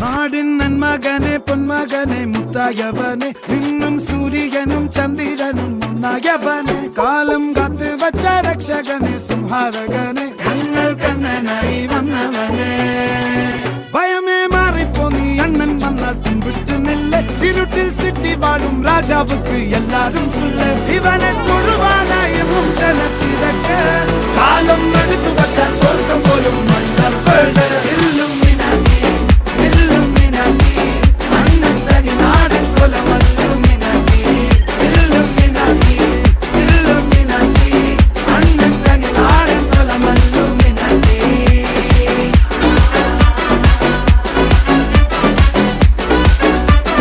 നാടിൻ നന്മകനെ പൊന്മകനെ മുത്തായവനെ നിന്നും സൂര്യനും ചന്ദ്രനും ഒന്നായവനെ കാലം കാത്ത് വച്ച രക്ഷകനെ സംഹാരകനെ ഞങ്ങൾ കണ്ണനായി വന്നവനെ ഭയമേ മാറിപ്പോ നീ അണ്ണൻ വന്നാൽ തുമ്പിട്ട് നില്ല ഇരുട്ടിൽ സിറ്റി വാഴും രാജാവുക്ക് എല്ലാരും സുല്ല ഇവനെ തൊഴുവാനായും ജനത്തിരക്ക് കാലം എടുത്തു വച്ചാൽ സ്വർഗം പോലും മണ്ണർ ഇല്ലും